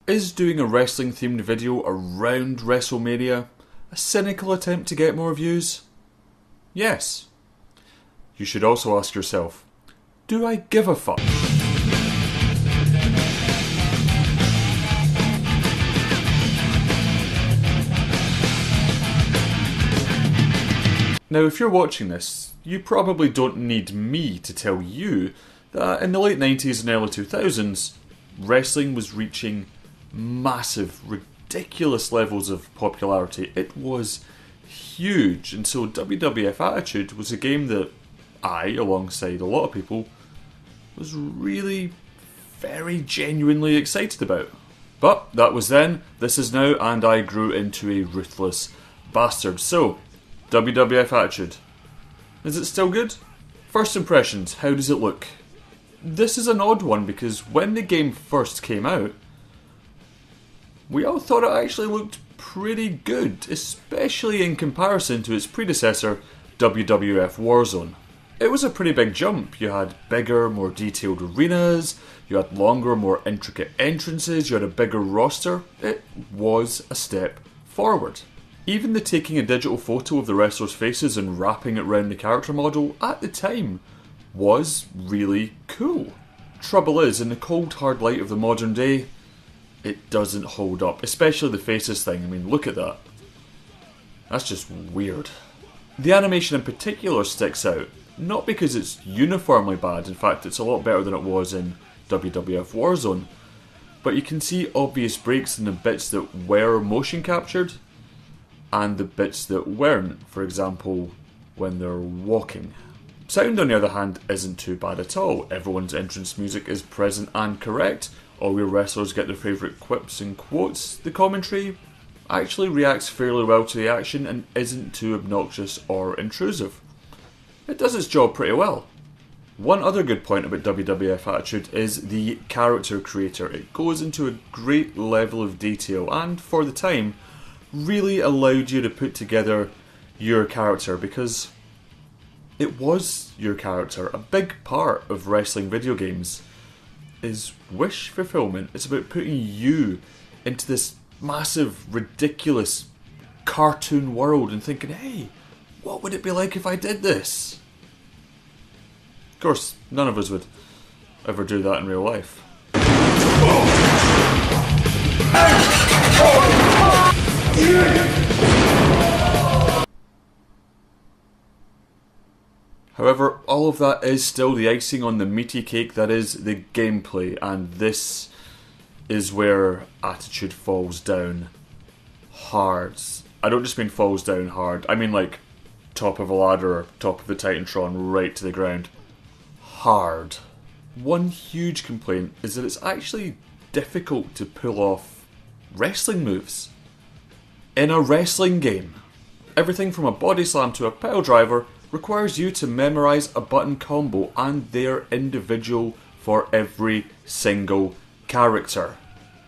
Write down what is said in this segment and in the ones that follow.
Is doing a wrestling themed video around WrestleMania a cynical attempt to get more views? Yes. You should also ask yourself, do I give a fuck? Now, if you're watching this, you probably don't need me to tell you that in the late 90s and early 2000s, wrestling was reaching massive, ridiculous levels of popularity. It was huge, and so WWF Attitude was a game that I, alongside a lot of people, was really very genuinely excited about. But that was then, this is now, and I grew into a ruthless bastard. So, WWF Attitude. Is it still good? First impressions, how does it look? This is an odd one because when the game first came out, we all thought it actually looked pretty good, especially in comparison to its predecessor, WWF Warzone. It was a pretty big jump. You had bigger, more detailed arenas, you had longer, more intricate entrances, you had a bigger roster. It was a step forward. Even the taking a digital photo of the wrestlers' faces and wrapping it around the character model at the time was really cool. Trouble is, in the cold hard light of the modern day, it doesn't hold up, especially the faces thing. I mean, look at that. That's just weird. The animation in particular sticks out, not because it's uniformly bad, in fact it's a lot better than it was in WWF Warzone, but you can see obvious breaks in the bits that were motion captured and the bits that weren't, for example, when they're walking. Sound, on the other hand, isn't too bad at all. Everyone's entrance music is present and correct. All your wrestlers get their favourite quips and quotes. The commentary actually reacts fairly well to the action and isn't too obnoxious or intrusive. It does its job pretty well. One other good point about WWF Attitude is the character creator. It goes into a great level of detail and, for the time, really allowed you to put together your character because it was your character. A big part of wrestling video games is wish fulfillment. It's about putting you into this massive, ridiculous cartoon world and thinking, hey, what would it be like if I did this? Of course, none of us would ever do that in real life. However, all of that is still the icing on the meaty cake that is the gameplay, and this is where Attitude falls down hard. I don't just mean falls down hard, I mean like top of a ladder or top of the Titantron right to the ground. Hard. One huge complaint is that it's actually difficult to pull off wrestling moves in a wrestling game. Everything from a body slam to a pile driver requires you to memorise a button combo, and they're individual for every single character.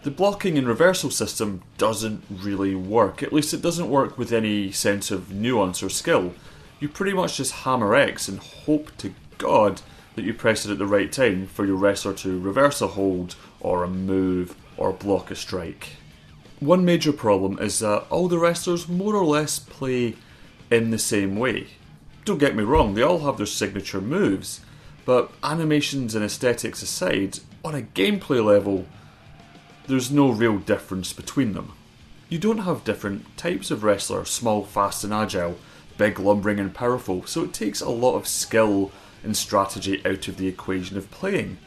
The blocking and reversal system doesn't really work, at least it doesn't work with any sense of nuance or skill. You pretty much just hammer X and hope to God that you press it at the right time for your wrestler to reverse a hold or a move or block a strike. One major problem is that all the wrestlers more or less play in the same way. Don't get me wrong, they all have their signature moves, but animations and aesthetics aside, on a gameplay level, there's no real difference between them. You don't have different types of wrestler, small, fast and agile, big, lumbering and powerful, so it takes a lot of skill and strategy out of the equation of playing.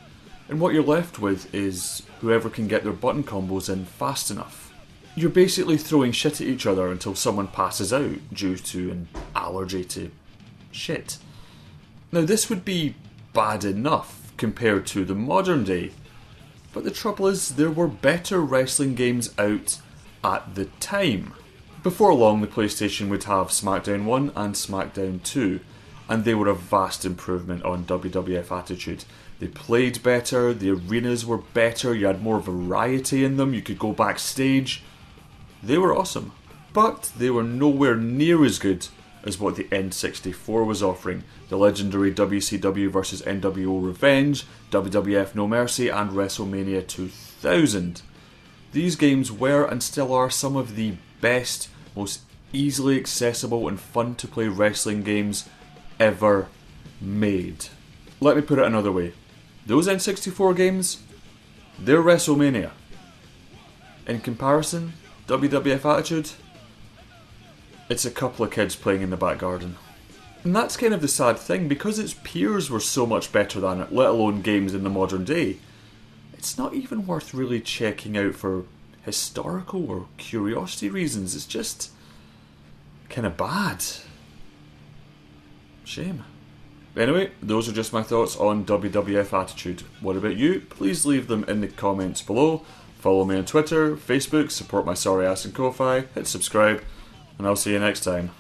And what you're left with is whoever can get their button combos in fast enough. You're basically throwing shit at each other until someone passes out due to an allergy to shit. Now this would be bad enough compared to the modern day, but the trouble is there were better wrestling games out at the time. Before long the PlayStation would have SmackDown 1 and SmackDown 2, and they were a vast improvement on WWF Attitude. They played better, the arenas were better, you had more variety in them, you could go backstage. They were awesome, but they were nowhere near as good as what the N64 was offering. The legendary WCW vs NWO Revenge, WWF No Mercy and WrestleMania 2000. These games were and still are some of the best, most easily accessible and fun to play wrestling games ever made. Let me put it another way. Those N64 games, they're WrestleMania. In comparison, WWF Attitude, it's a couple of kids playing in the back garden. And that's kind of the sad thing, because its peers were so much better than it, let alone games in the modern day. It's not even worth really checking out for historical or curiosity reasons. It's just kind of bad. Shame. Anyway, those are just my thoughts on WWF Attitude. What about you? Please leave them in the comments below. Follow me on Twitter, Facebook, support my sorry ass and Ko-Fi, hit subscribe, and I'll see you next time.